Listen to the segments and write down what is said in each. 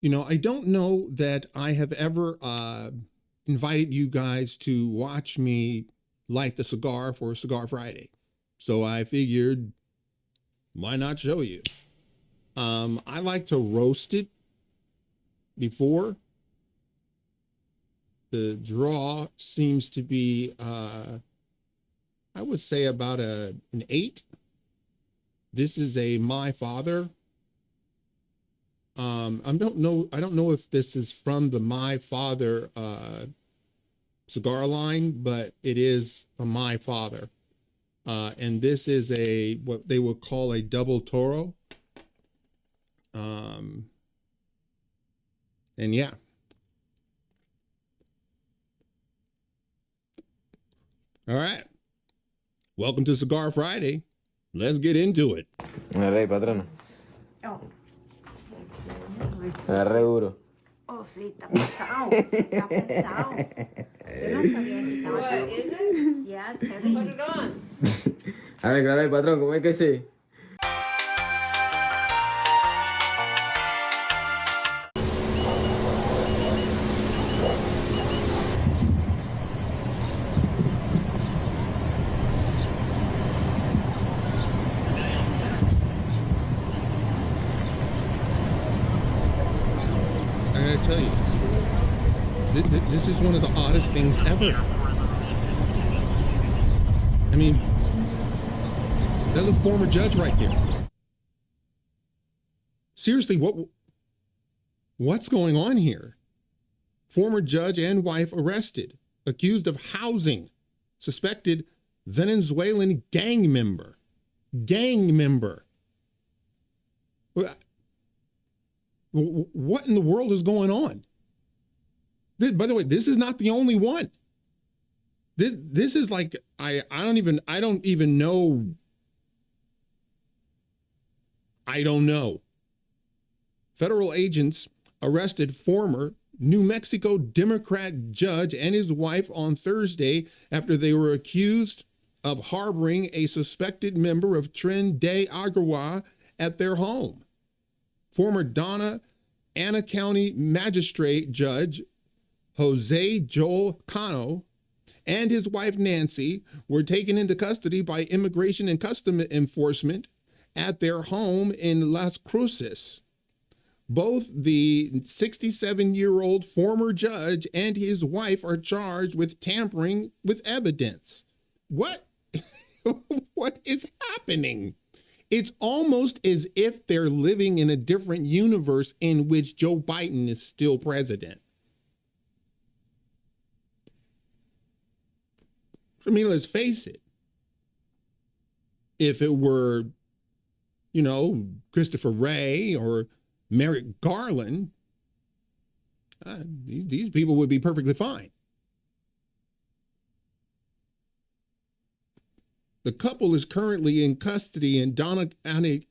I don't know that I have ever invited you guys to watch me light the cigar for Cigar Friday. So I figured, why not show you? I like to roast it before. The draw seems to be, I would say about an 8. This is a My Father. I don't know if this is from the My Father cigar line, but it is a My Father. And this is what they would call a double Toro. And yeah. All right. Welcome to Cigar Friday. Let's get into it. Agarré, patrona. Oh. Agarré duro. Oh, sí, está pesado. Está pesado. Yo no sabía que estaba. What, is it? Yeah, it's heavy. Put it on. A ver, claro, patrón, ¿cómo es que sí? I gotta tell you, this is one of the oddest things ever. I mean, there's a former judge right there. Seriously, what's going on here? Former judge and wife arrested, accused of housing suspected Venezuelan gang member. Gang member. What in the world is going on? By the way, this is not the only one. This is like I don't even know. I don't know. Federal agents arrested former New Mexico Democrat judge and his wife on Thursday after they were accused of harboring a suspected member of Tren de Aragua at their home. Former Dona County Magistrate Judge Jose Joel Cano and his wife Nancy were taken into custody by Immigration and Customs Enforcement at their home in Las Cruces. Both the 67-year-old former judge and his wife are charged with tampering with evidence. What? What is happening? It's almost as if they're living in a different universe in which Joe Biden is still president. I mean, let's face it. If it were, Christopher Wray or Merrick Garland, these people would be perfectly fine. The couple is currently in custody in Dona County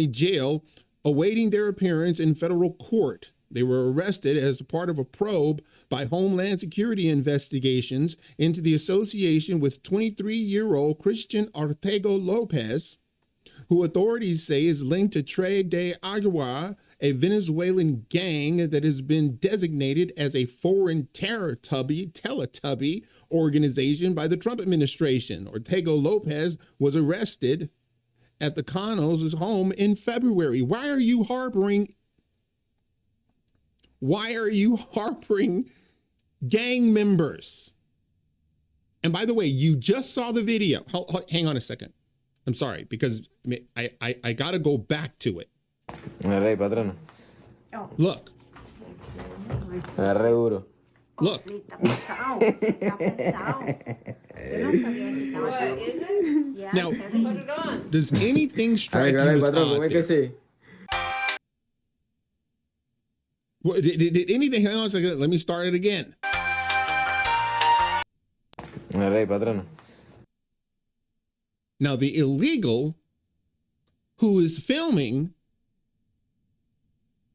Jail, awaiting their appearance in federal court. They were arrested as part of a probe by Homeland Security investigations into the association with 23-year-old Christian Ortega Lopez, who authorities say is linked to Tren de Aragua, a Venezuelan gang that has been designated as a foreign Teletubby organization by the Trump administration. Ortega Lopez was arrested at the Cano's home in February. Why are you harboring gang members? And by the way, you just saw the video. Hang on a second. I'm sorry, because I got to go back to it. Agarré, patrona. Oh. Look. Agarré duro. Oh, Look. sí, está pesado. Está pesado. Yo no sabía que estaba. What, is it? Yeah, Now, it's heavy. Put it on. does anything A ver, strike you claro, as patrón, ¿cómo odd es que there? sí? Did anything, hang on a second, let me start it again. Agarré, patrona. Now, the illegal who is filming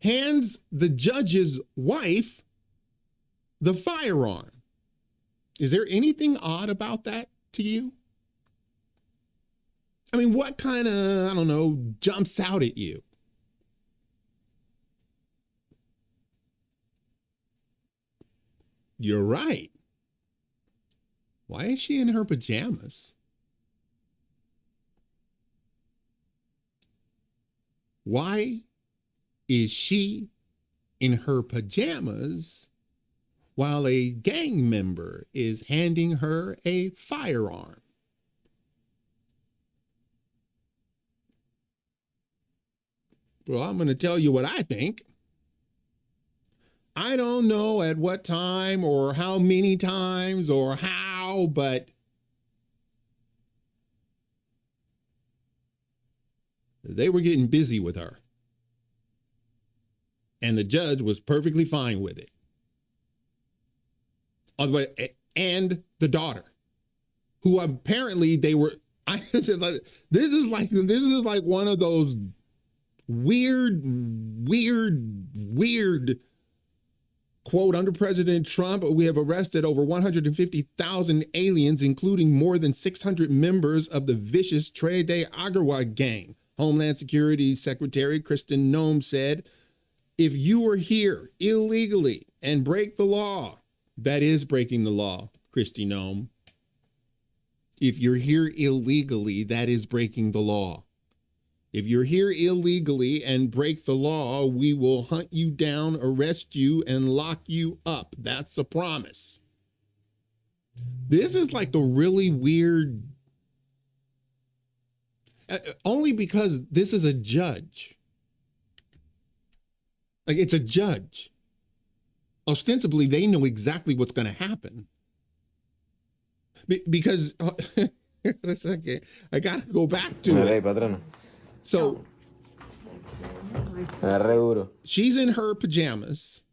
hands the judge's wife the firearm. Is there anything odd about that to you? I mean, what kind of, jumps out at you? You're right. Why is she in her pajamas? Why is she in her pajamas while a gang member is handing her a firearm? Well, I'm going to tell you what I think. I don't know at what time or how many times or how, but they were getting busy with her. And the judge was perfectly fine with it. And the daughter, who apparently they were, this is like one of those weird, quote, under President Trump, we have arrested over 150,000 aliens, including more than 600 members of the vicious Tren de Aragua gang. Homeland Security Secretary Kristen Noem said, if you are here illegally and break the law, that is breaking the law, Kristi Noem. If you're here illegally, that is breaking the law. If you're here illegally and break the law, we will hunt you down, arrest you, and lock you up. That's a promise. This is like a really weird, only because this is a judge. Like, it's a judge. Ostensibly, they know exactly what's going to happen. Because, that's okay. I got to go back to it. Patrona. So, Agarre duro. she's in her pajamas.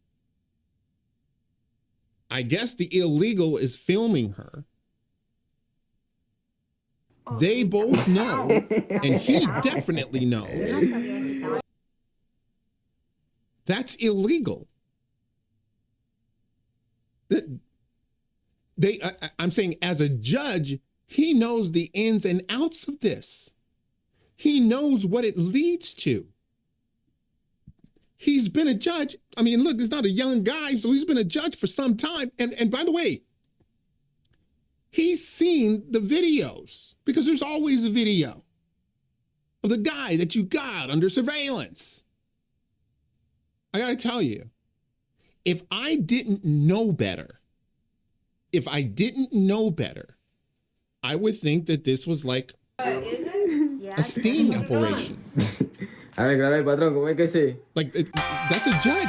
I guess the illegal is filming her. They both know, and he definitely knows. That's illegal. I'm saying as a judge, he knows the ins and outs of this. He knows what it leads to. He's been a judge. I mean, look, he's not a young guy, so he's been a judge for some time. And by the way, he's seen the videos, because there's always a video of the guy that you got under surveillance. I got to tell you, if I didn't know better, I would think that this was like Is it? a sting operation. A ver, claro, patrón, ¿cómo es que sí? Like, that's a judge.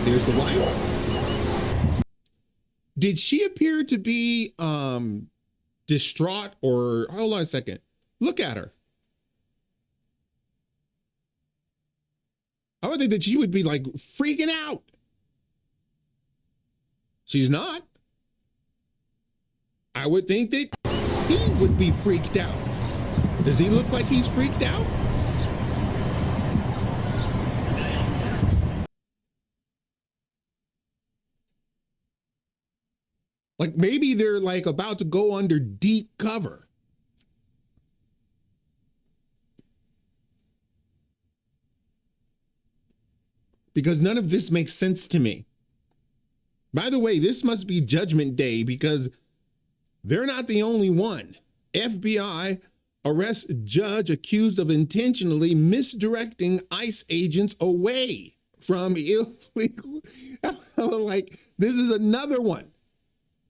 There's the wife. Did she appear to be distraught or, hold on a second. Look at her. I would think that she would be like freaking out. She's not. I would think that he would be freaked out. Does he look like he's freaked out? Like maybe they're like about to go under deep cover. Because none of this makes sense to me. By the way, this must be Judgment Day, because they're not the only one. FBI arrests judge accused of intentionally misdirecting ICE agents away from illegal. Like, this is another one.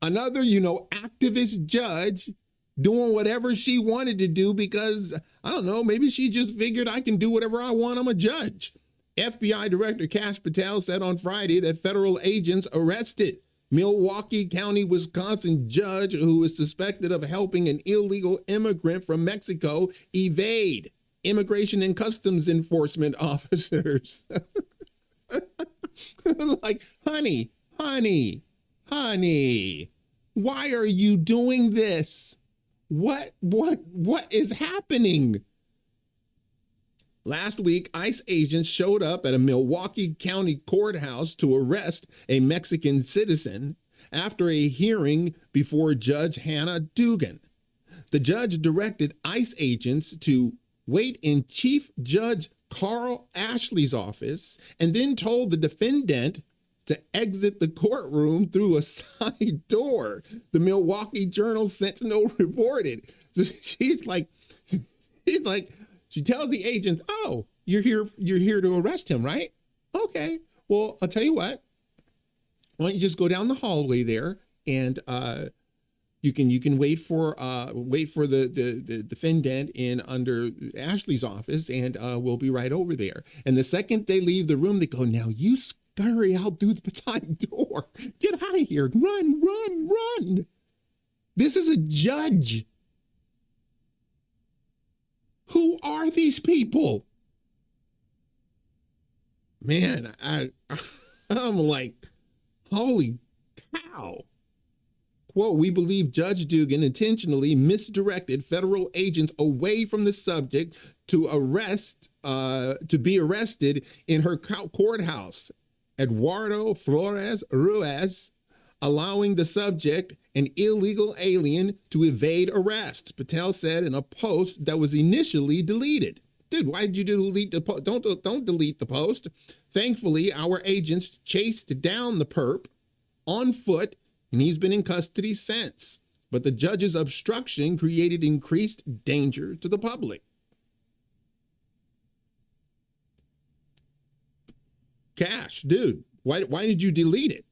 Another, activist judge doing whatever she wanted to do because, I don't know, maybe she just figured I can do whatever I want. I'm a judge. FBI Director Kash Patel said on Friday that federal agents arrested Milwaukee County, Wisconsin judge who is suspected of helping an illegal immigrant from Mexico evade Immigration and Customs Enforcement officers. Like, honey, why are you doing this? What is happening? Last week, ICE agents showed up at a Milwaukee County courthouse to arrest a Mexican citizen after a hearing before Judge Hannah Dugan. The judge directed ICE agents to wait in Chief Judge Carl Ashley's office and then told the defendant to exit the courtroom through a side door, the Milwaukee Journal Sentinel reported. So she tells the agents, "Oh, you're here to arrest him, right? Okay. Well, I'll tell you what. Why don't you just go down the hallway there and you can wait for the defendant in under Ashley's office, and we'll be right over there." And the second they leave the room, they go, "Now you scurry out through the side door. Get out of here. Run, run, run." This is a judge. Who are these people? Man, I'm like, holy cow. Quote, "We believe Judge Dugan intentionally misdirected federal agents away from the subject to be arrested in her courthouse, Eduardo Flores Ruiz, allowing the subject, an illegal alien, to evade arrest," Patel said in a post that was initially deleted. Dude, why did you delete the post? Don't delete the post. "Thankfully, our agents chased down the perp on foot, and he's been in custody since. But the judge's obstruction created increased danger to the public." Cash, dude, why did you delete it?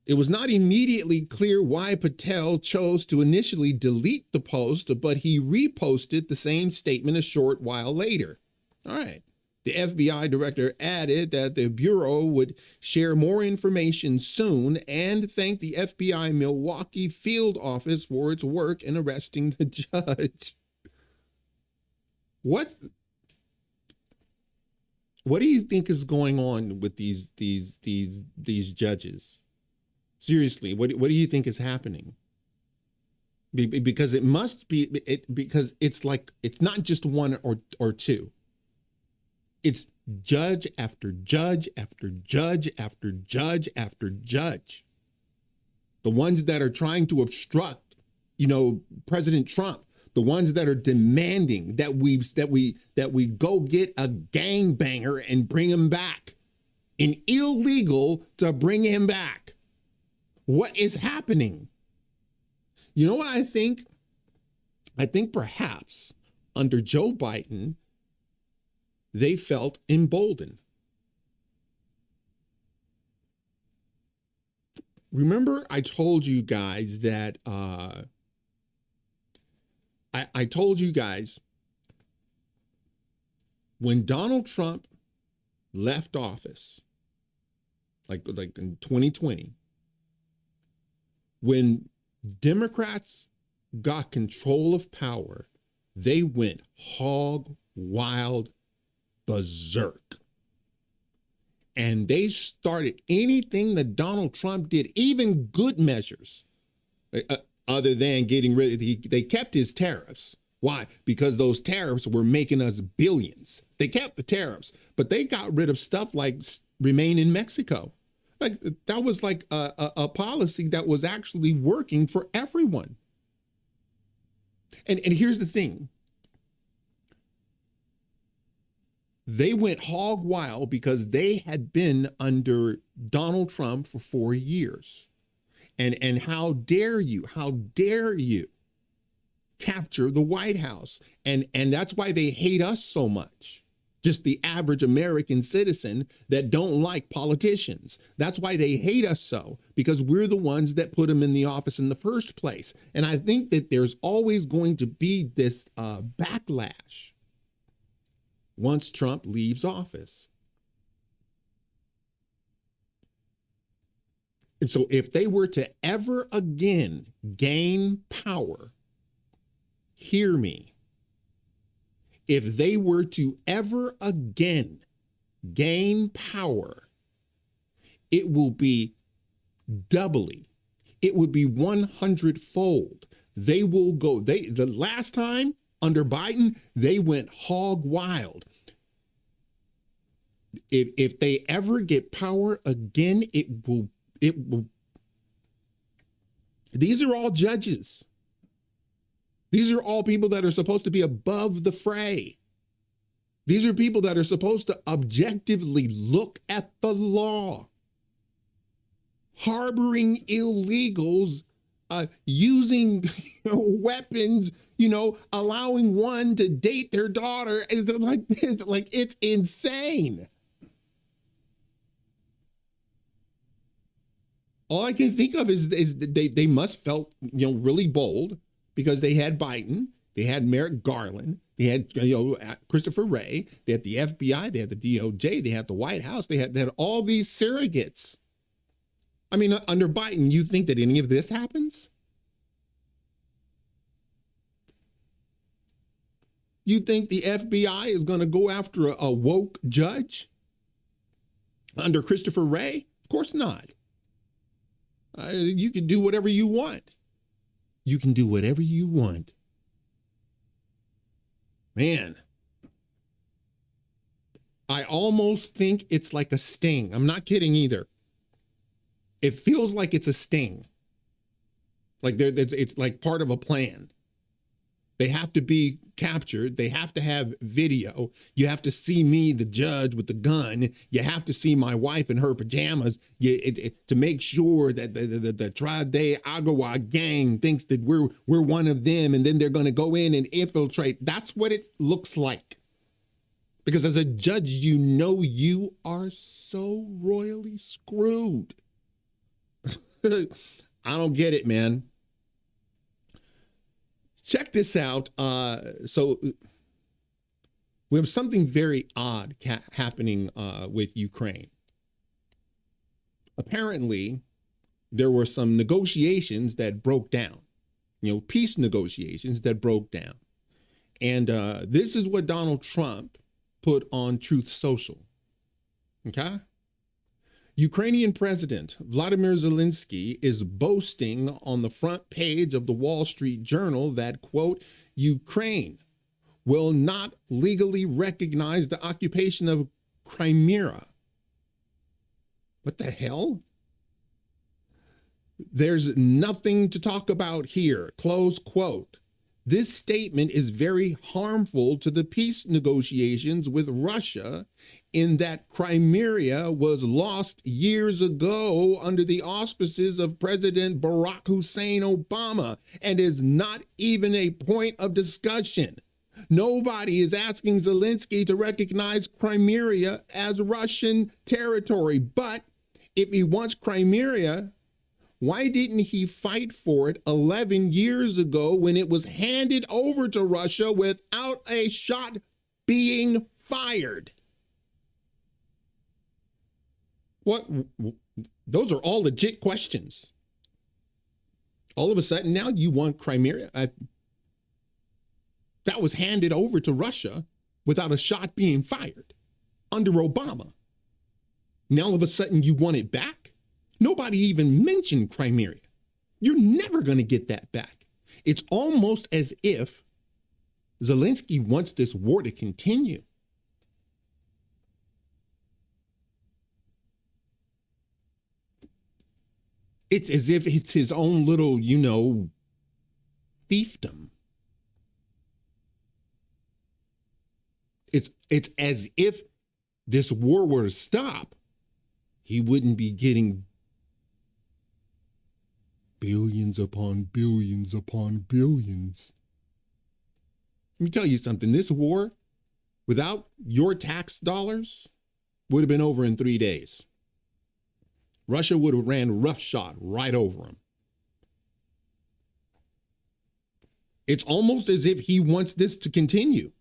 It was not immediately clear why Patel chose to initially delete the post, but he reposted the same statement a short while later. All right. The FBI director added that the Bureau would share more information soon and thanked the FBI Milwaukee field office for its work in arresting the judge. What do you think is going on with these judges? Seriously, what do you think is happening? Because it must be because it's like, it's not just one or two. It's judge after judge after judge after judge after judge. The ones that are trying to obstruct, President Trump, the ones that are demanding that we go get a gangbanger and bring him back, and illegal to bring him back. What is happening? You know what I think? I think perhaps under Joe Biden, they felt emboldened. Remember, I told you guys that I told you guys when Donald Trump left office, like in 2020, when Democrats got control of power, they went hog wild berserk. And they started anything that Donald Trump did, even good measures, other than getting rid of, they kept his tariffs. Why? Because those tariffs were making us billions. They kept the tariffs, but they got rid of stuff like remain in Mexico. Like that was like a policy that was actually working for everyone. And here's the thing. They went hog wild because they had been under Donald Trump for 4 years. And how dare you capture the White House? And that's why they hate us so much. Just the average American citizen that don't like politicians. That's why they hate us so, because we're the ones that put them in the office in the first place. And I think that there's always going to be this backlash once Trump leaves office. And so if they were to ever again gain power, hear me, if they were to ever again gain power, it will be doubly, it would be 100-fold. They will go, the last time under Biden, they went hog wild. If they ever get power again, it will, these are all judges. These are all people that are supposed to be above the fray. These are people that are supposed to objectively look at the law. Harboring illegals, using weapons, allowing one to date their daughter is like this. Like, it's insane. All I can think of is they must felt really bold because they had Biden, they had Merrick Garland, they had Christopher Wray, they had the FBI, they had the DOJ, they had the White House, they had all these surrogates. I mean, under Biden, you think that any of this happens? You think the FBI is going to go after a woke judge under Christopher Wray? Of course not. You can do whatever you want. You can do whatever you want. Man, I almost think it's like a sting. I'm not kidding either. It feels like it's a sting. Like it's like part of a plan. They have to be captured. They have to have video. You have to see me, the judge, with the gun. You have to see my wife in her pajamas to make sure that the Tren de Aragua gang thinks that we're one of them, and then they're going to go in and infiltrate. That's what it looks like. Because as a judge, you are so royally screwed. I don't get it, man. Check this out. So we have something very odd happening with Ukraine. Apparently, there were some negotiations that broke down, peace negotiations that broke down. And this is what Donald Trump put on Truth Social. Okay? Ukrainian President Vladimir Zelensky is boasting on the front page of the Wall Street Journal that, quote, Ukraine will not legally recognize the occupation of Crimea. What the hell? There's nothing to talk about here, close quote. This statement is very harmful to the peace negotiations with Russia in that Crimea was lost years ago under the auspices of President Barack Hussein Obama and is not even a point of discussion. Nobody is asking Zelensky to recognize Crimea as Russian territory, but if he wants Crimea, why didn't he fight for it 11 years ago when it was handed over to Russia without a shot being fired? What? Those are all legit questions. All of a sudden now you want Crimea? That was handed over to Russia without a shot being fired under Obama. Now all of a sudden you want it back? Nobody even mentioned Crimea. You're never going to get that back. It's almost as if Zelensky wants this war to continue. It's as if it's his own little, fiefdom. It's as if this war were to stop, he wouldn't be getting billions upon billions upon billions. Let me tell you something. This war, without your tax dollars, would have been over in 3 days. Russia would have ran roughshod right over him. It's almost as if he wants this to continue.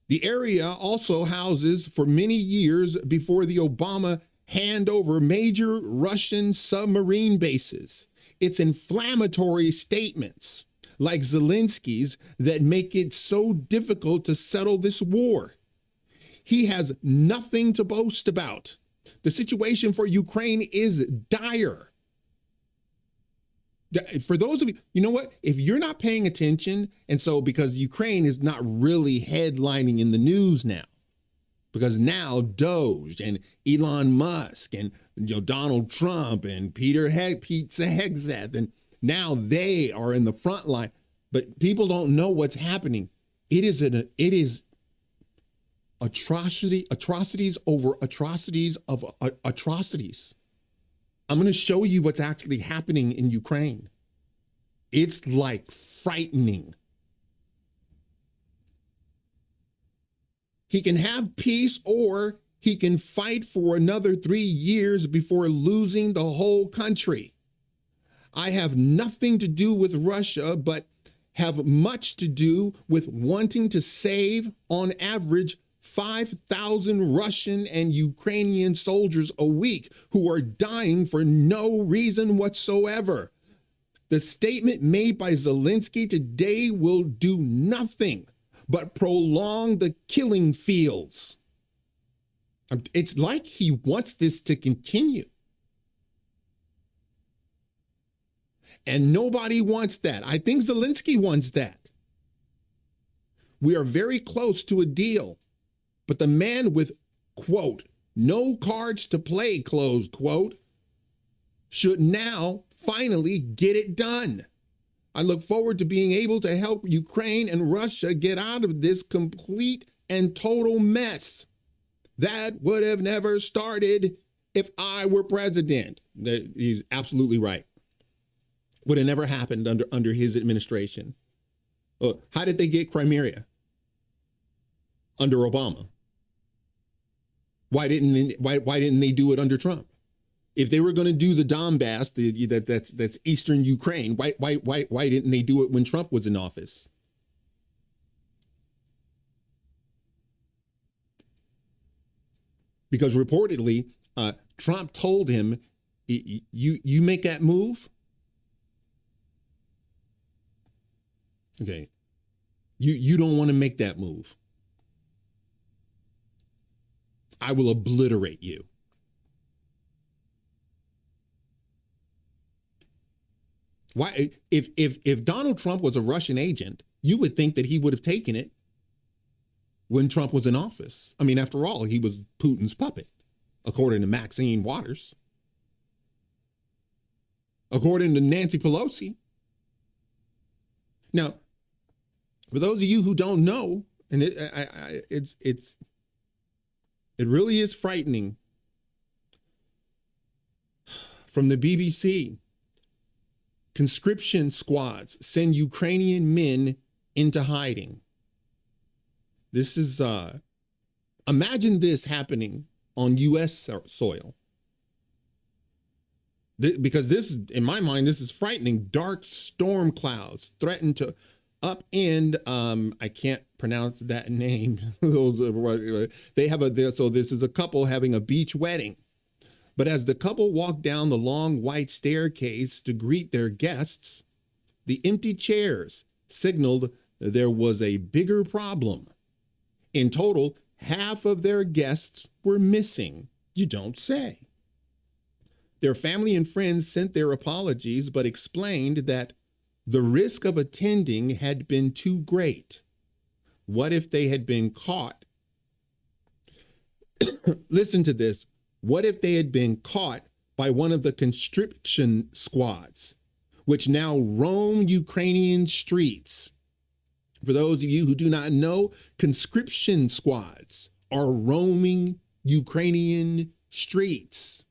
The area also houses, for many years before the Obama handover, major Russian submarine bases. It's inflammatory statements like Zelensky's that make it so difficult to settle this war. He has nothing to boast about. The situation for Ukraine is dire. For those of you, you know what? If you're not paying attention, and so because Ukraine is not really headlining in the news now, because now Doge and Elon Musk and Donald Trump and Pizza Hegseth, and now they are in the front line, but people don't know what's happening. It is atrocities over atrocities of atrocities. I'm going to show you what's actually happening in Ukraine. It's like frightening. He can have peace, or he can fight for another 3 years before losing the whole country. I have nothing to do with Russia, but have much to do with wanting to save, on average, 5,000 Russian and Ukrainian soldiers a week who are dying for no reason whatsoever. The statement made by Zelensky today will do nothing but prolong the killing fields. It's like he wants this to continue. And nobody wants that. I think Zelensky wants that. We are very close to a deal, but the man with, quote, no cards to play, close quote, should now finally get it done. I look forward to being able to help Ukraine and Russia get out of this complete and total mess. That would have never started if I were president. He's absolutely right. Would have never happened under his administration. How did they get Crimea? Under Obama. Why didn't they do it under Trump? If they were going to do the Donbass, that's Eastern Ukraine, why didn't they do it when Trump was in office? Because reportedly, Trump told him, you make that move, okay, you don't want to make that move. I will obliterate you. Why, if Donald Trump was a Russian agent, you would think that he would have taken it when Trump was in office. I mean, after all, he was Putin's puppet, according to Maxine Waters. According to Nancy Pelosi. Now, for those of you who don't know, and it really is frightening. From the BBC, conscription squads send Ukrainian men into hiding. This is, imagine this happening on U.S. soil. Because this, in my mind, this is frightening. Dark storm clouds threaten to upend, I can't pronounce that name. They have so this is a couple having a beach wedding. But as the couple walked down the long white staircase to greet their guests, the empty chairs signaled there was a bigger problem. In total, half of their guests were missing. You don't say. Their family and friends sent their apologies, but explained that the risk of attending had been too great. What if they had been caught? Listen to this. What if they had been caught by one of the conscription squads, which now roam Ukrainian streets? For those of you who do not know, conscription squads are roaming Ukrainian streets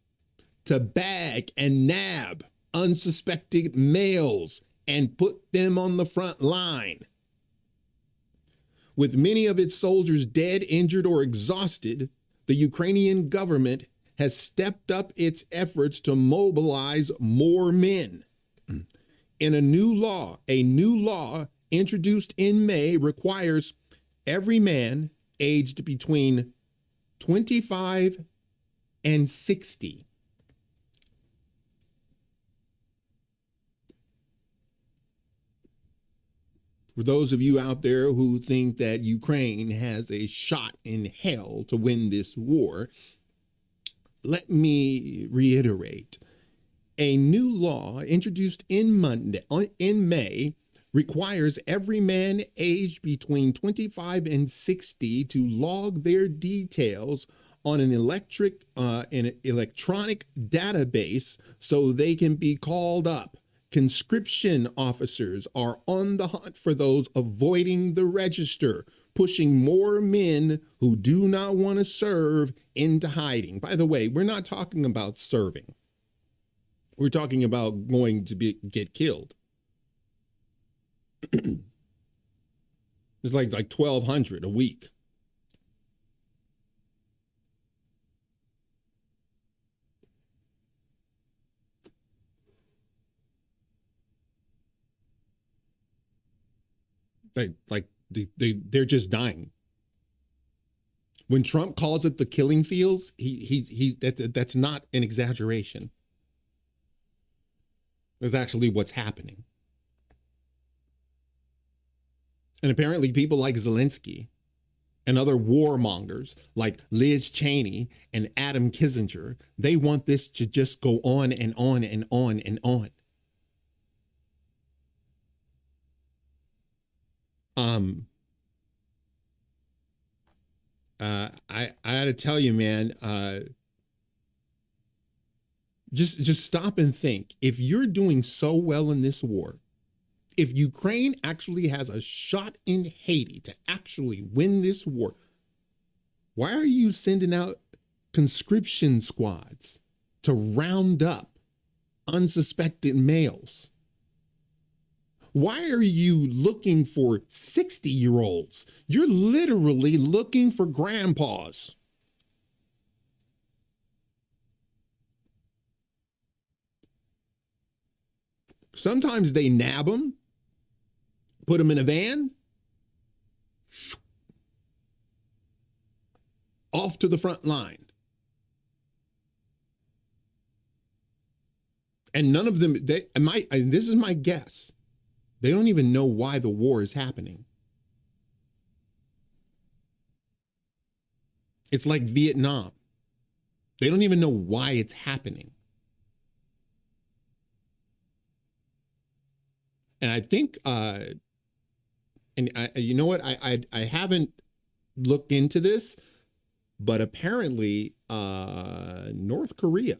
to bag and nab unsuspecting males and put them on the front line. With many of its soldiers dead, injured, or exhausted, the Ukrainian government has stepped up its efforts to mobilize more men. In a new law introduced in May requires every man aged between 25 and 60 for those of you out there who think that Ukraine has a shot in hell to win this war, let me reiterate. A new law introduced in May requires every man aged between 25 and 60 to log their details on an electronic database so they can be called up. Conscription officers are on the hunt for those avoiding the register, pushing more men who do not want to serve into hiding. By the way, we're not talking about serving. We're talking about going to get killed. It's like 1,200 a week. They're just dying. When Trump calls it the killing fields, that's not an exaggeration. That's actually what's happening. And apparently people like Zelensky and other warmongers like Liz Cheney and Adam Kissinger, they want this to just go on and on and on and on. I gotta tell you, man, just stop and think. If you're doing so well in this war, if Ukraine actually has a shot in Haiti to actually win this war, why are you sending out conscription squads to round up unsuspected males? Why are you looking for 60-year-olds? You're literally looking for grandpas. Sometimes they nab them, put them in a van, off to the front line. And none of them, this is my guess, they don't even know why the war is happening. It's like Vietnam. They don't even know why it's happening. And I think, you know what? I haven't looked into this, but apparently North Korea,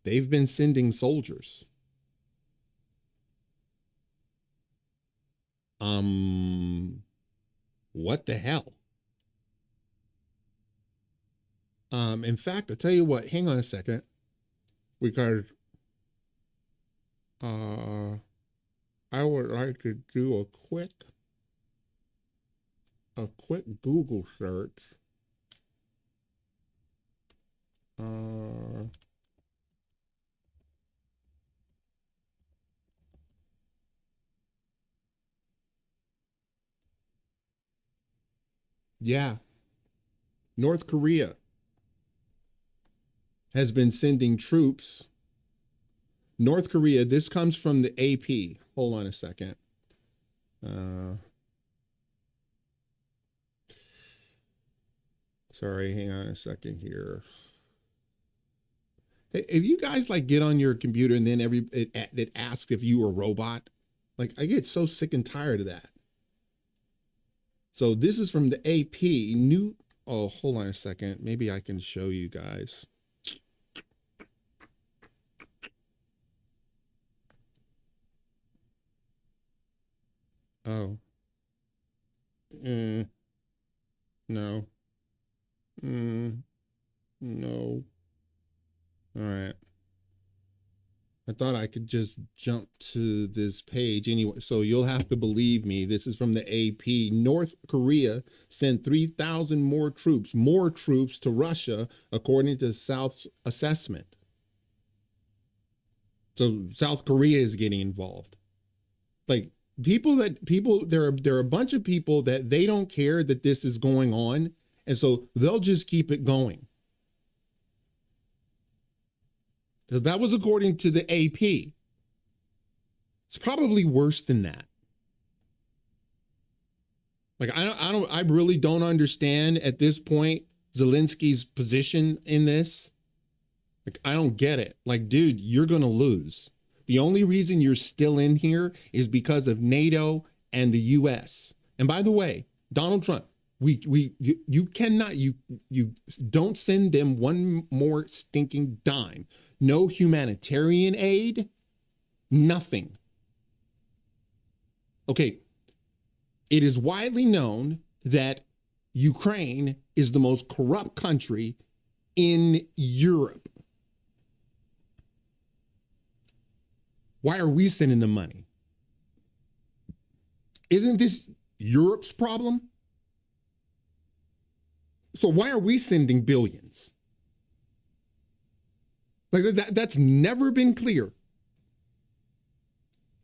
they've been sending soldiers. What the hell? In fact, I'll tell you what, hang on a second, because I would like to do a quick Google search. Yeah, North Korea has been sending troops. North Korea, this comes from the AP. Hold on a second. Sorry, hang on a second here. Hey, if you guys like get on your computer and then it asks if you are a robot, like I get so sick and tired of that. So this is from the AP. Oh, hold on a second. Maybe I can show you guys. Oh. No. No. All right. I thought I could just jump to this page anyway. So you'll have to believe me. This is from the AP. North Korea sent 3,000 more troops to Russia, according to South's assessment. So South Korea is getting involved. Like there are a bunch of people that they don't care that this is going on. And so they'll just keep it going. So that was according to the AP. It's probably worse than that. Like I really don't understand at this point Zelensky's position in this. Like I don't get it. Like, dude, you're gonna lose. The only reason you're still in here is because of NATO and the US. And by the way, Donald Trump, you cannot, you don't send them one more stinking dime. No humanitarian aid, nothing. Okay, It is widely known that Ukraine is the most corrupt country in Europe. Why are we sending them money? Isn't this Europe's problem? So why are we sending billions? Like that's never been clear.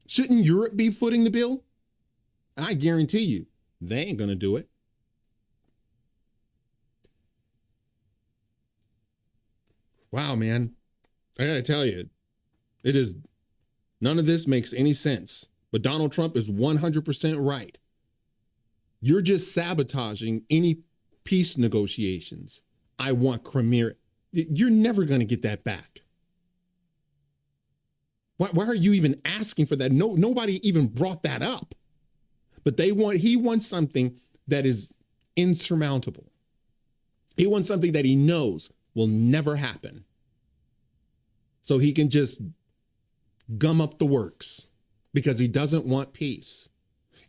Shouldn't Europe be footing the bill? I guarantee you, they ain't gonna do it. Wow, man. I gotta tell you, none of this makes any sense. But Donald Trump is 100% right. You're just sabotaging any peace negotiations. I want Crimea. You're never going to get that back. Why are you even asking for that? Nobody even brought that up. But he wants something that is insurmountable. He wants something that he knows will never happen. So he can just gum up the works because he doesn't want peace.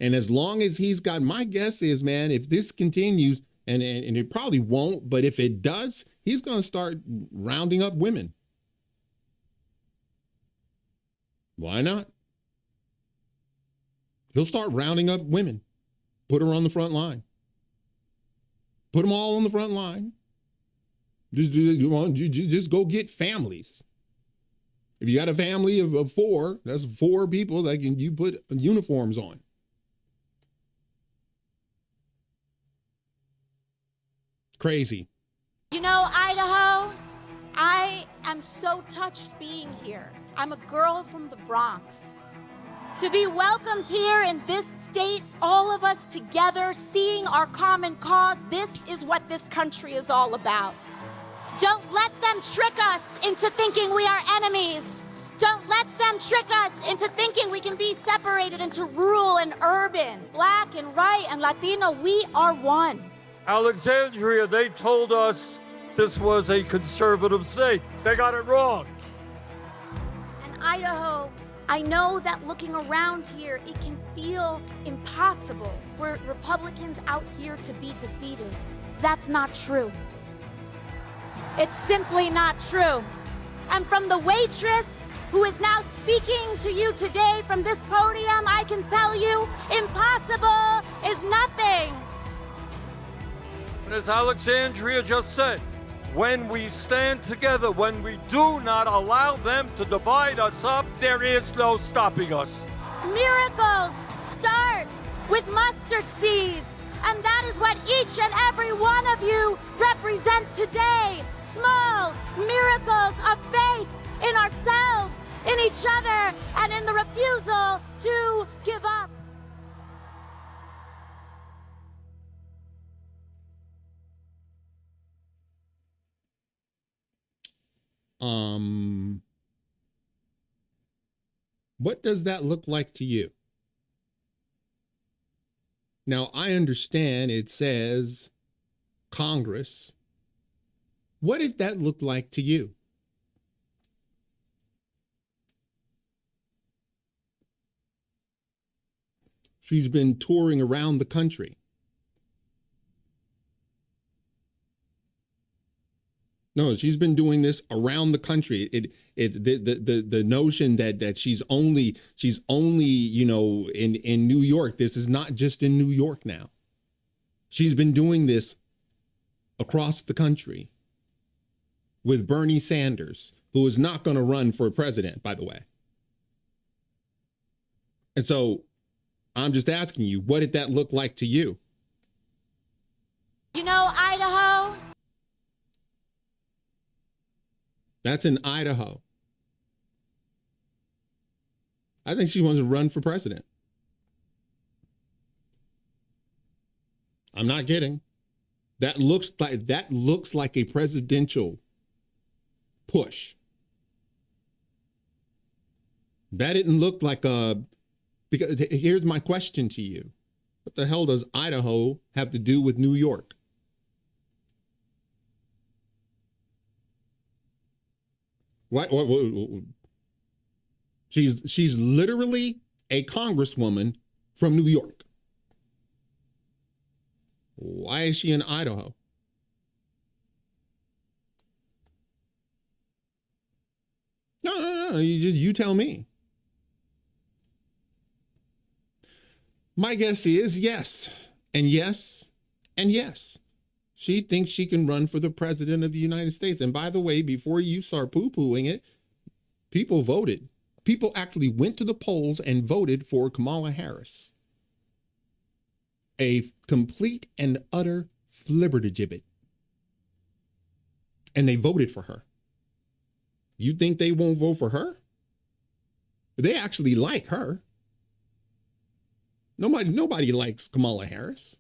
And as long as he's got, my guess is, man, if this continues, and it probably won't, but if it does, he's going to start rounding up women. Why not? He'll start rounding up women, put her on the front line. Put them all on the front line. Just go get families. If you got a family of 4, that's 4 people that you put uniforms on. Crazy. You know, Idaho, I am so touched being here. I'm a girl from the Bronx. To be welcomed here in this state, all of us together, seeing our common cause, this is what this country is all about. Don't let them trick us into thinking we are enemies. Don't let them trick us into thinking we can be separated into rural and urban, black and white and Latino. We are one. Alexandria, they told us this was a conservative state. They got it wrong. And Idaho, I know that looking around here, it can feel impossible for Republicans out here to be defeated. That's not true. It's simply not true. And from the waitress who is now speaking to you today from this podium, I can tell you, impossible is nothing. And as Alexandria just said, when we stand together, when we do not allow them to divide us up, there is no stopping us. Miracles start with mustard seeds. And that is what each and every one of you represent today. Small miracles of faith in ourselves, in each other, and in the refusal to give up. What does that look like to you? Now, I understand it says Congress. What did that look like to you? She's been touring around the country. No, she's been doing this around the country. The notion that she's only in New York. This is not just in New York now. She's been doing this across the country with Bernie Sanders, who is not going to run for president, by the way. And so I'm just asking you, what did that look like to you? You know, Idaho. That's in Idaho. I think she wants to run for president. I'm not kidding. That looks like a presidential push. That didn't look like because here's my question to you. What the hell does Idaho have to do with New York? What? She's literally a congresswoman from New York. Why is she in Idaho? No. You tell me. My guess is yes, and yes, and yes. She thinks she can run for the president of the United States. And by the way, before you start poo-pooing it, people voted. People actually went to the polls and voted for Kamala Harris. A complete and utter flibbertigibbet. And they voted for her. You think they won't vote for her? They actually like her. Nobody likes Kamala Harris.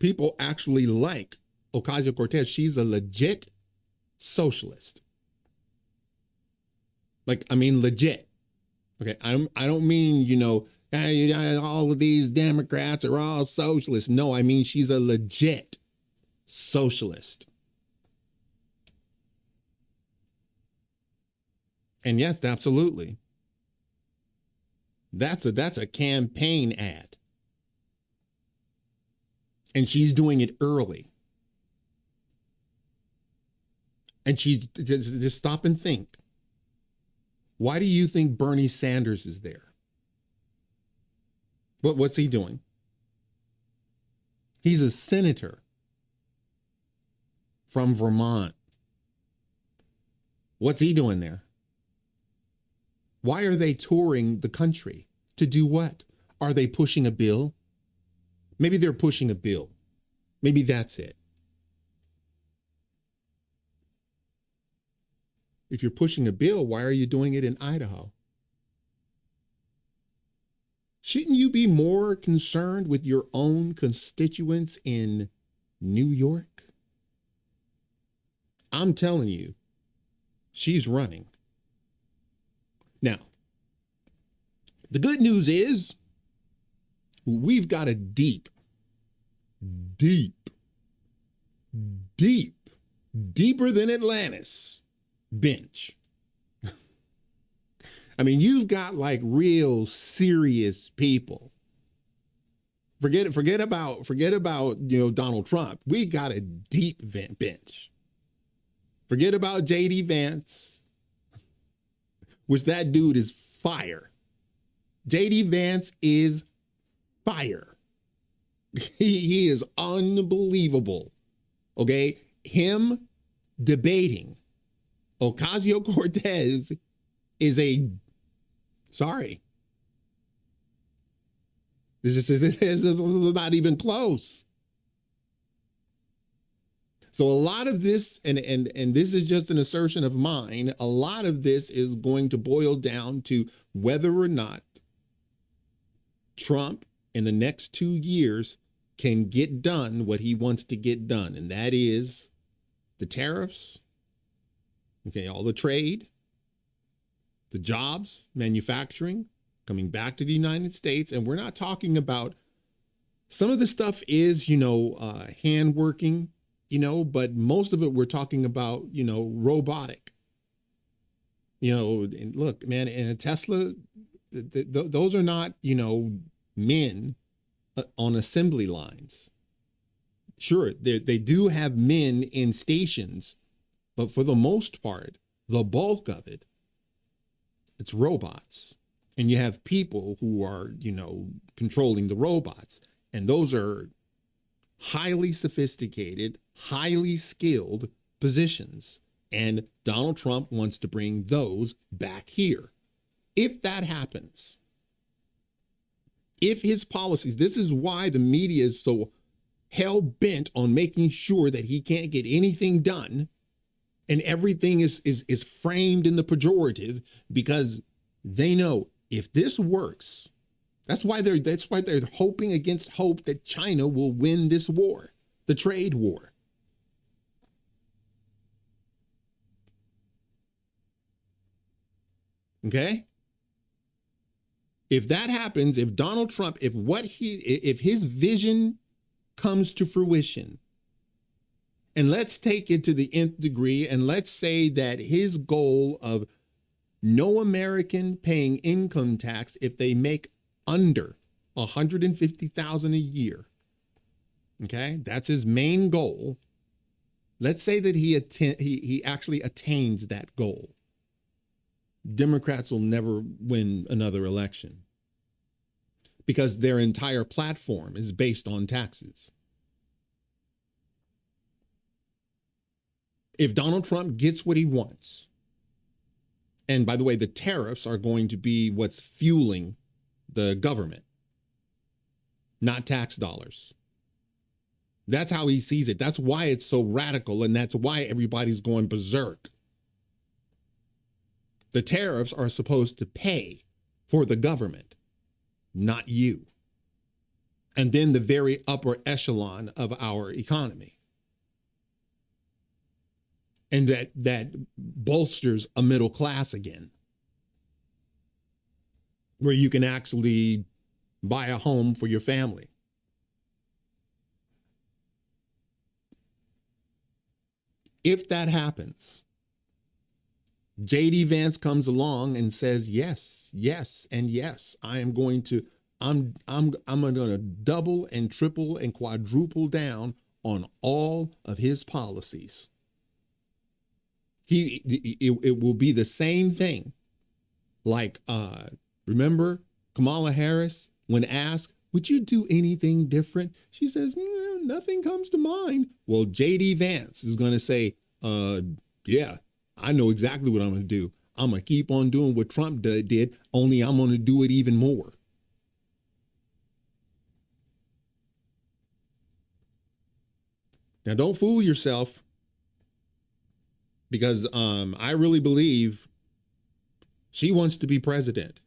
People actually like Ocasio-Cortez. She's a legit socialist. Like, I mean, legit. Okay, I don't mean, all of these Democrats are all socialists. No, I mean, she's a legit socialist. And yes, absolutely. That's a campaign ad. And she's doing it early. And she's just stop and think. Why do you think Bernie Sanders is there? What's he doing? He's a senator from Vermont. What's he doing there? Why are they touring the country? To do what? Are they pushing a bill? Maybe they're pushing a bill. Maybe that's it. If you're pushing a bill, why are you doing it in Idaho? Shouldn't you be more concerned with your own constituents in New York? I'm telling you, she's running. Now, the good news is we've got a deeper than Atlantis bench. I mean, you've got like real serious people. Forget about Donald Trump. We got a deep bench. Forget about JD Vance, which that dude is fire. JD Vance is fire. He is unbelievable. Okay? Him debating Ocasio-Cortez is sorry. This is not even close. So a lot of this, and this is just an assertion of mine, a lot of this is going to boil down to whether or not Trump in the next 2 years can get done what he wants to get done. And that is the tariffs, okay, all the trade, the jobs, manufacturing, coming back to the United States. And we're not talking about, some of the stuff is, hand working, but most of it we're talking about, robotic. And look, man, in a Tesla, those are not, men on assembly lines. Sure, they do have men in stations, but for the most part, the bulk of it, it's robots. And you have people who are, controlling the robots. And those are highly sophisticated, highly skilled positions. And Donald Trump wants to bring those back here. If that happens, if his policies, this is why the media is so hell-bent on making sure that he can't get anything done, and everything is framed in the pejorative, because they know if this works, that's why they're hoping against hope that China will win this war, the trade war. Okay? If that happens, if Donald Trump, if his vision comes to fruition, and let's take it to the nth degree, and let's say that his goal of no American paying income tax if they make under 150,000 a year, okay, that's his main goal. Let's say that he actually attains that goal. Democrats will never win another election because their entire platform is based on taxes. If Donald Trump gets what he wants, and by the way, the tariffs are going to be what's fueling the government, not tax dollars. That's how he sees it. That's why it's so radical, and that's why everybody's going berserk. The tariffs are supposed to pay for the government, not you. And then the very upper echelon of our economy. And that bolsters a middle class again, where you can actually buy a home for your family. If that happens, JD Vance comes along and says, yes, yes, and yes, I'm going to double and triple and quadruple down on all of his policies. It will be the same thing. Like, remember Kamala Harris, when asked, would you do anything different? She says, nothing comes to mind. Well, JD Vance is going to say, yeah, I know exactly what I'm going to do. I'm going to keep on doing what Trump did, only I'm going to do it even more. Now, don't fool yourself, because I really believe she wants to be president.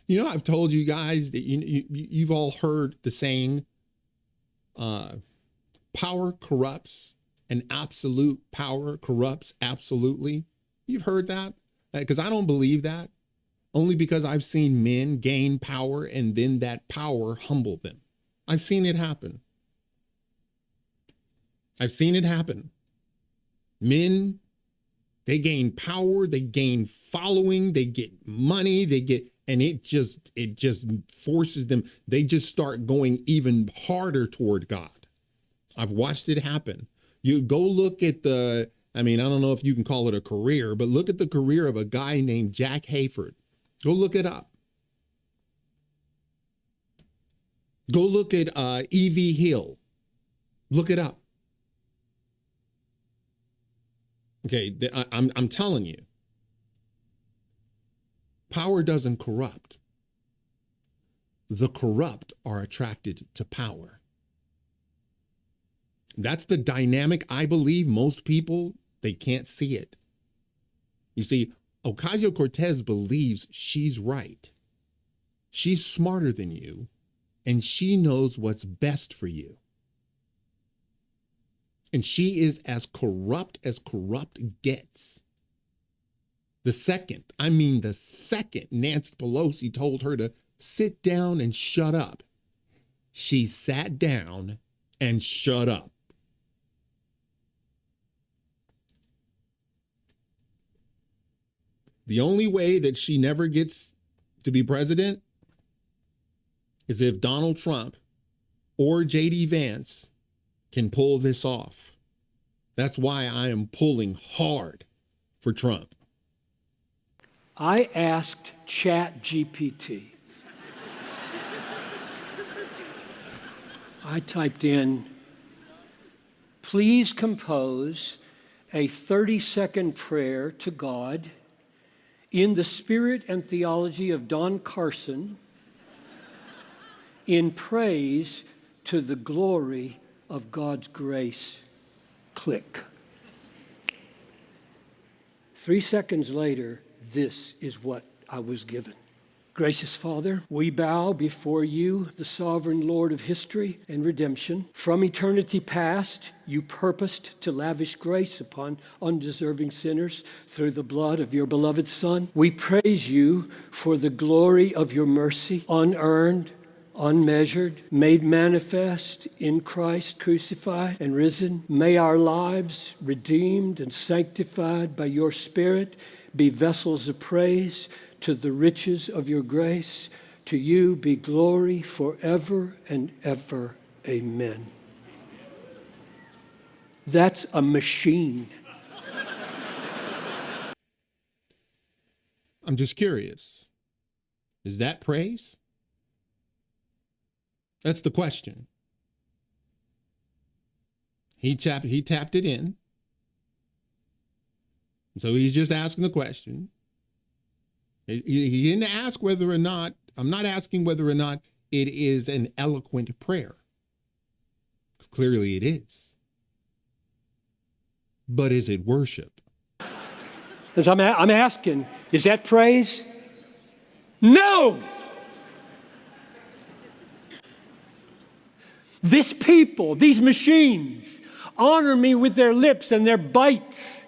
You know, I've told you guys that you've all heard the saying, power corrupts and absolute power corrupts absolutely. You've heard that? Because I don't believe that. Only because I've seen men gain power and then that power humble them. I've seen it happen. I've seen it happen. Men, they gain power, they gain following, they get money, and it just forces them. They just start going even harder toward God. I've watched it happen. You go look at I don't know if you can call it a career, but look at the career of a guy named Jack Hayford. Go look it up. Go look at E.V. Hill. Look it up. Okay, I'm telling you, power doesn't corrupt. The corrupt are attracted to power. That's the dynamic. I believe most people, they can't see it. You see, Ocasio-Cortez believes she's right. She's smarter than you, and she knows what's best for you. And she is as corrupt gets. The second Nancy Pelosi told her to sit down and shut up, she sat down and shut up. The only way that she never gets to be president is if Donald Trump or JD Vance can pull this off. That's why I am pulling hard for Trump. I asked ChatGPT. I typed in, please compose a 30-second prayer to God in the spirit and theology of Don Carson, in praise to the glory of God's grace. Click. 3 seconds later, this is what I was given. Gracious Father, we bow before you, the sovereign Lord of history and redemption. From eternity past, you purposed to lavish grace upon undeserving sinners through the blood of your beloved Son. We praise you for the glory of your mercy, unearned, unmeasured, made manifest in Christ crucified and risen. May our lives, redeemed and sanctified by your Spirit, be vessels of praise to the riches of your grace. To you be glory forever and ever. Amen. That's a machine. I'm just curious. Is that praise? That's the question. He tapped it in. So he's just asking the question. He didn't ask whether or not, I'm not asking whether or not it is an eloquent prayer. Clearly it is. But is it worship? As I'm asking, is that praise? No! This people, these machines, honor me with their lips and their bites.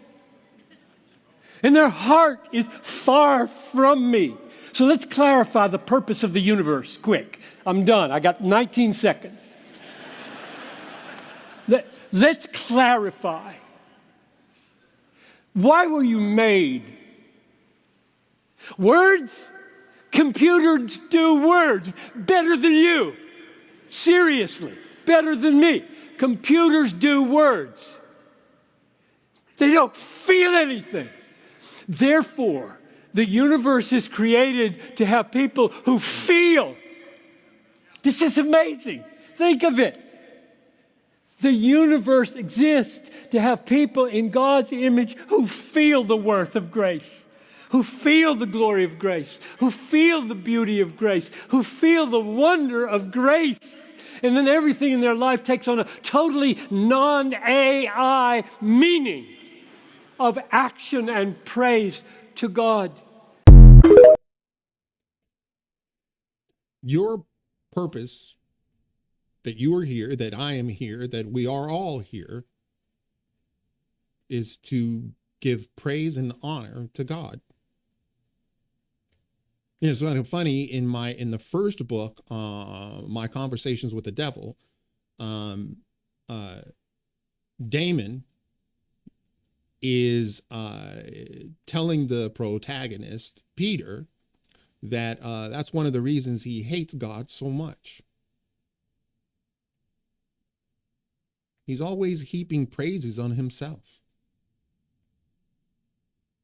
And their heart is far from me. So let's clarify the purpose of the universe, quick. I'm done. I got 19 seconds. Let's clarify. Why were you made? Words? Computers do words better than you. Seriously, better than me. Computers do words. They don't feel anything. Therefore, the universe is created to have people who feel. This is amazing. Think of it. The universe exists to have people in God's image who feel the worth of grace, who feel the glory of grace, who feel the beauty of grace, who feel the wonder of grace. And then everything in their life takes on a totally non-AI meaning of action and praise to God. Your purpose, that you are here, that I am here, that we are all here, is to give praise and honor to God. It's kind of funny, in the first book, My Conversations with the Devil, Damon is telling the protagonist, Peter, that that's one of the reasons he hates God so much. He's always heaping praises on himself.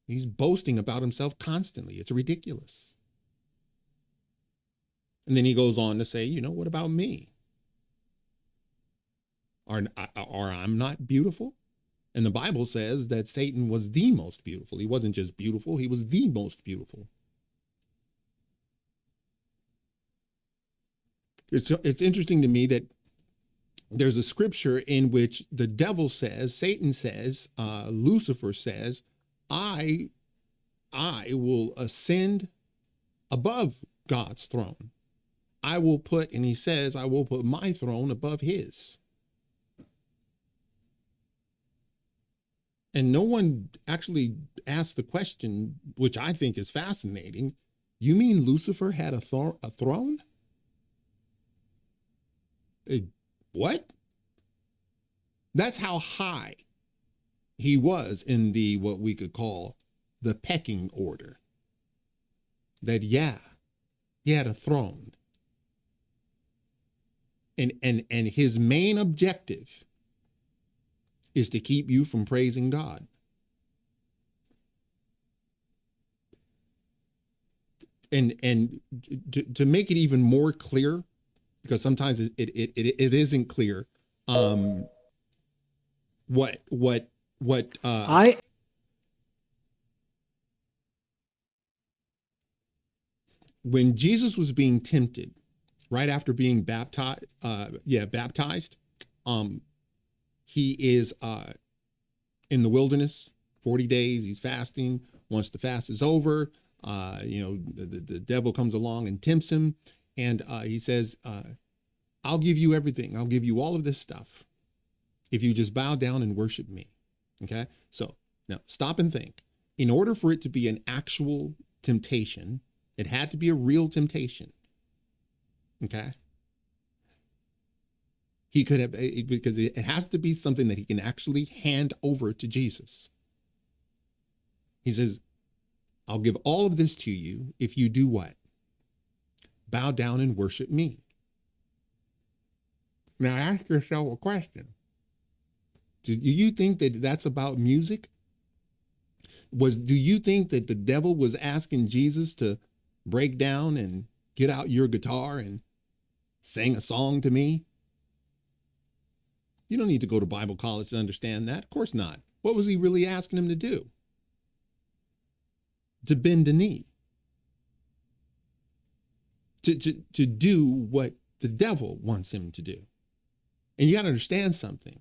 He's boasting about himself constantly. It's ridiculous. And then he goes on to say, what about me? Or I'm not beautiful? And the Bible says that Satan was the most beautiful. He wasn't just beautiful, he was the most beautiful. It's interesting to me that there's a scripture in which the devil says, Satan says, Lucifer says, I will ascend above God's throne. And he says, I will put my throne above his. And no one actually asked the question, which I think is fascinating. You mean Lucifer had a throne? What? That's how high he was in what we could call the pecking order. That, he had a throne. And his main objective is to keep you from praising God. And to make it even more clear, because sometimes it isn't clear, when Jesus was being tempted, right after being baptized, he is in the wilderness, 40 days, he's fasting. Once the fast is over, the devil comes along and tempts him. And he says, I'll give you everything. I'll give you all of this stuff if you just bow down and worship me. Okay? So now stop and think. In order for it to be an actual temptation, it had to be a real temptation. Okay? He could have, because it has to be something that he can actually hand over to Jesus. He says, I'll give all of this to you if you do what? Bow down and worship me. Now ask yourself a question. Do you think that that's about music? Do you think that the devil was asking Jesus to break down and get out your guitar and sing a song to me? You don't need to go to Bible college to understand that. Of course not. What was he really asking him to do? To bend a knee. To do what the devil wants him to do. And you got to understand something.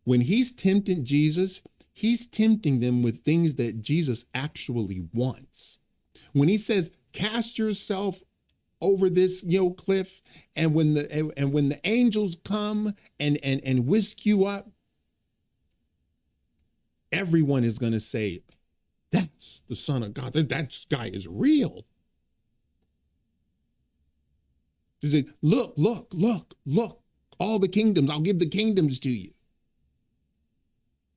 When he's tempting Jesus, he's tempting them with things that Jesus actually wants. When he says, cast yourself over this cliff, and when the angels come and whisk you up, everyone is going to say, that's the Son of God. That guy is real. He said, look, all the kingdoms, I'll give the kingdoms to you.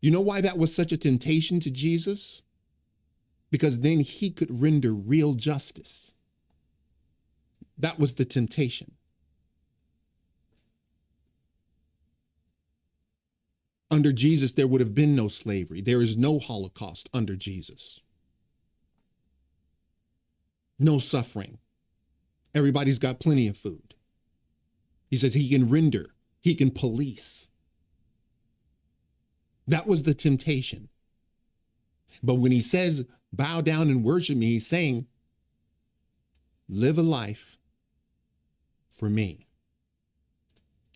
You know why that was such a temptation to Jesus? Because then he could render real justice. That was the temptation. Under Jesus, there would have been no slavery. There is no Holocaust under Jesus. No suffering. Everybody's got plenty of food. He says he can render, he can police. That was the temptation. But when he says, bow down and worship me, he's saying, live a life for me.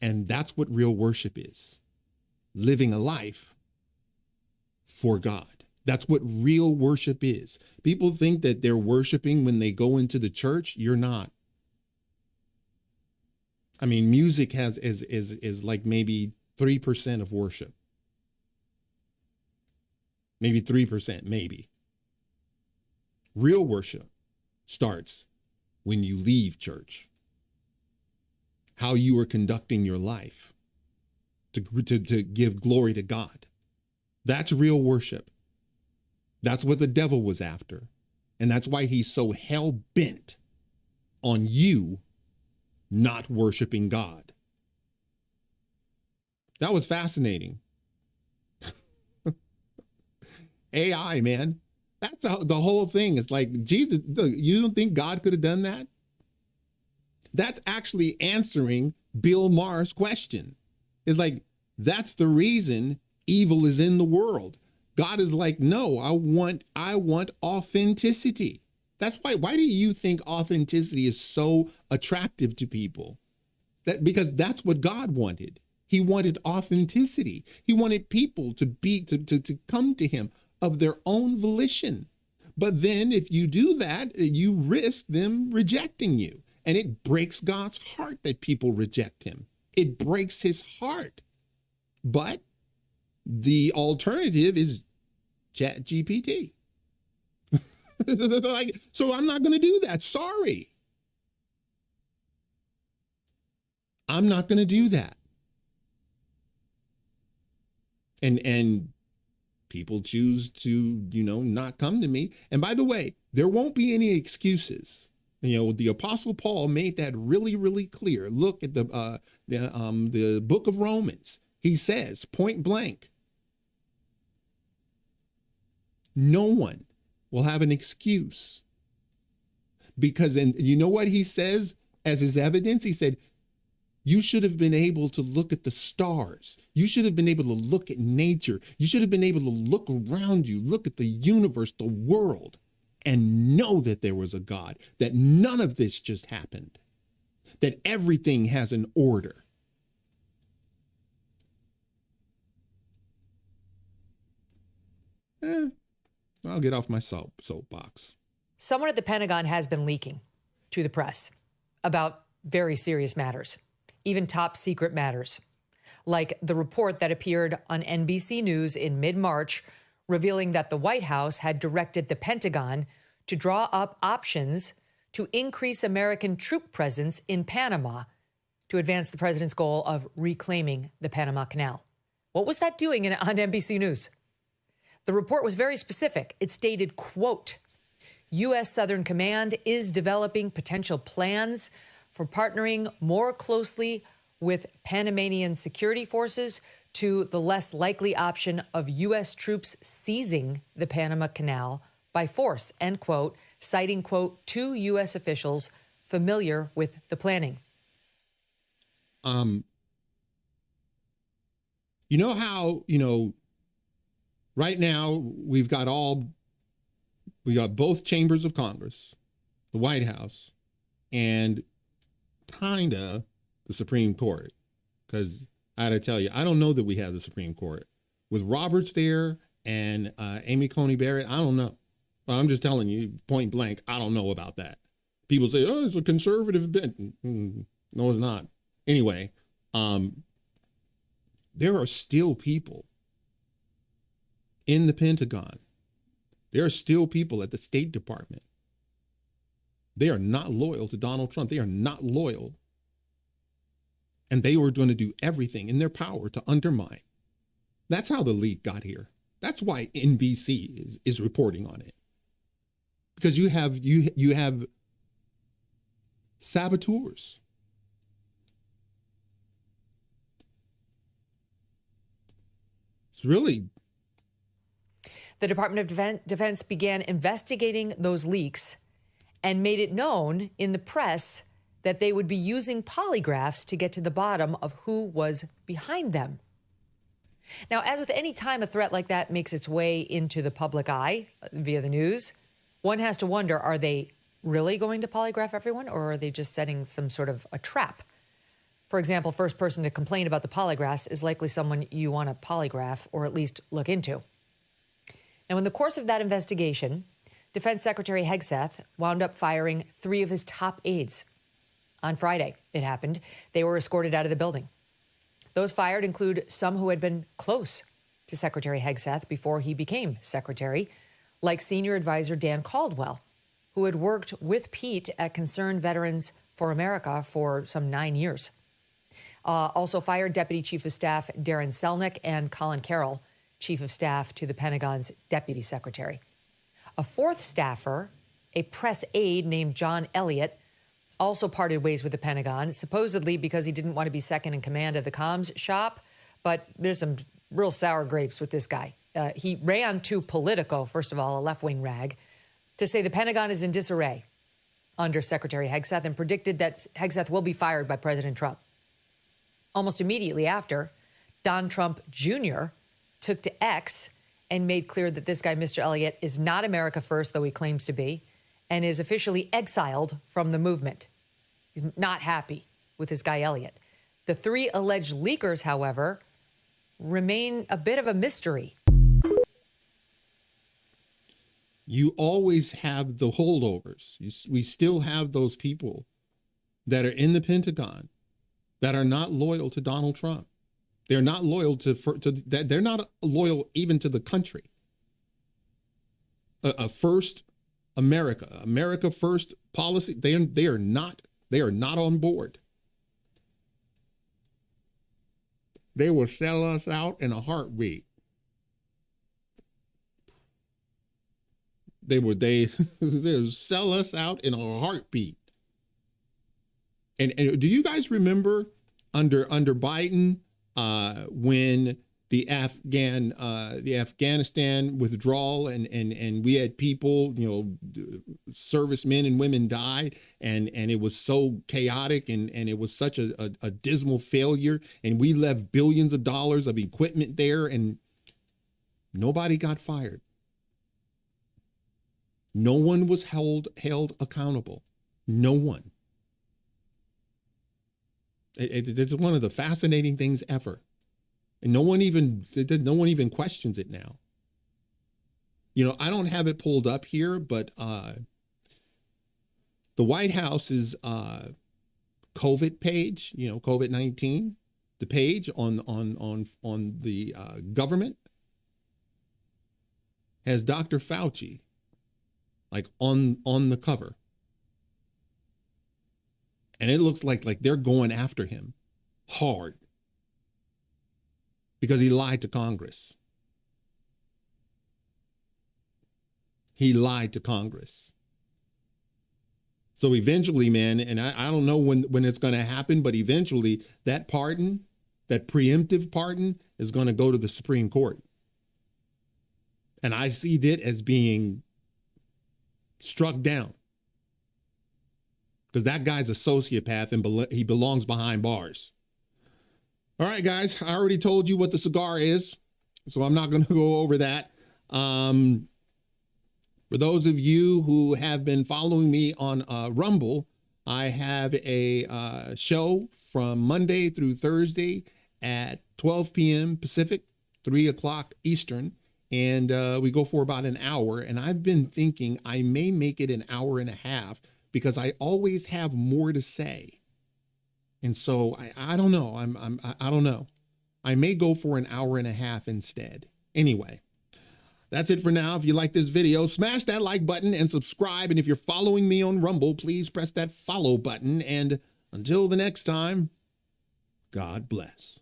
And that's what real worship is. Living a life for God. That's what real worship is. People think that they're worshiping when they go into the church. You're not. I mean, music is like maybe 3% of worship. Maybe 3%, maybe. Real worship starts when you leave church. How you are conducting your life to give glory to God. That's real worship. That's what the devil was after. And that's why he's so hell-bent on you not worshiping God. That was fascinating. AI, man. That's the whole thing. It's like, Jesus, you don't think God could have done that? That's actually answering Bill Maher's question. It's like, that's the reason evil is in the world. God is like, no, I want authenticity. That's why do you think authenticity is so attractive to people? Because that's what God wanted. He wanted authenticity. He wanted people to come to him of their own volition. But then if you do that, you risk them rejecting you. And it breaks God's heart that people reject him. It breaks his heart. But the alternative is ChatGPT. So I'm not going to do that. Sorry. I'm not going to do that. And people choose to, not come to me. And by the way, there won't be any excuses. The Apostle Paul made that really, really clear. Look at the book of Romans. He says, point blank, no one will have an excuse. Because, and you know what he says as his evidence? He said, you should have been able to look at the stars. You should have been able to look at nature. You should have been able to look around you, look at the universe, the world, and know that there was a God, that none of this just happened, that everything has an order. I'll get off my soapbox. Someone at the Pentagon has been leaking to the press about very serious matters, even top secret matters, like the report that appeared on NBC News in mid-March revealing that the White House had directed the Pentagon to draw up options to increase American troop presence in Panama to advance the president's goal of reclaiming the Panama Canal. What was that doing on NBC News? The report was very specific. It stated, quote, U.S. Southern Command is developing potential plans for partnering more closely with Panamanian security forces to the less likely option of U.S. troops seizing the Panama Canal by force, end quote, citing, quote, 2 U.S. officials familiar with the planning. You know how, right now we got both chambers of Congress, the White House, and kinda the Supreme Court. Because I gotta tell you, I don't know that we have the Supreme Court. With Roberts there and Amy Coney Barrett, I don't know. Well, I'm just telling you, point blank, I don't know about that. People say, oh, it's a conservative bit. No, it's not. Anyway, there are still people in the Pentagon. There are still people at the State Department. They are not loyal to Donald Trump. They are not loyal. And they were going to do everything in their power to undermine. That's how the leak got here. That's why NBC is reporting on it. Because you have saboteurs. It's really. The Department of Defense began investigating those leaks and made it known in the press that they would be using polygraphs to get to the bottom of who was behind them. Now, as with any time a threat like that makes its way into the public eye via the news, one has to wonder, are they really going to polygraph everyone, or are they just setting some sort of a trap? For example, first person to complain about the polygraphs is likely someone you want to polygraph or at least look into. Now, in the course of that investigation, Defense Secretary Hegseth wound up firing 3 of his top aides. On Friday, it happened. They were escorted out of the building. Those fired include some who had been close to Secretary Hegseth before he became secretary, like senior advisor Dan Caldwell, who had worked with Pete at Concerned Veterans for America for some 9 years. Also fired Deputy Chief of Staff Darren Selnick and Colin Carroll, Chief of Staff to the Pentagon's Deputy Secretary. A 4th staffer, a press aide named John Elliott, also parted ways with the Pentagon, supposedly because he didn't want to be second in command of the comms shop. But there's some real sour grapes with this guy. He ran to Politico, first of all, a left-wing rag, to say the Pentagon is in disarray under Secretary Hegseth and predicted that Hegseth will be fired by President Trump. Almost immediately after, Don Trump Jr. took to X and made clear that this guy, Mr. Elliott, is not America First, though he claims to be, and is officially exiled from the movement. He's not happy with this guy, Elliott. The 3 alleged leakers, however, remain a bit of a mystery. You always have the holdovers. We still have those people that are in the Pentagon that are not loyal to Donald Trump. They're not loyal they're not loyal even to the country. First America first policy. They are not on board. They will sell us out in a heartbeat. They'll sell us out in a heartbeat. And do you guys remember under Biden when the Afghanistan withdrawal and we had people, servicemen and women died and it was so chaotic and it was such a dismal failure, and we left billions of dollars of equipment there and nobody got fired. No one was held accountable. No one. It's one of the fascinating things ever. And no one even questions it now. I don't have it pulled up here, but the White House's COVID page, COVID-19, the page on the government has Dr. Fauci on the cover. And it looks like they're going after him hard because he lied to Congress. He lied to Congress. So eventually, man, and I don't know when it's going to happen, but eventually that pardon, that preemptive pardon, is going to go to the Supreme Court. And I see that as being struck down. Because that guy's a sociopath and he belongs behind bars. All right, guys, I already told you what the cigar is, so I'm not going to go over that. For those of you who have been following me on Rumble, I have a show from Monday through Thursday at 12 p.m. Pacific, 3 o'clock Eastern, and we go for about an hour. And I've been thinking I may make it an hour and a half because I always have more to say. And so I don't know. I don't know. I may go for an hour and a half instead. Anyway. That's it for now. If you like this video, smash that like button and subscribe. And if you're following me on Rumble, please press that follow button. And until the next time, God bless.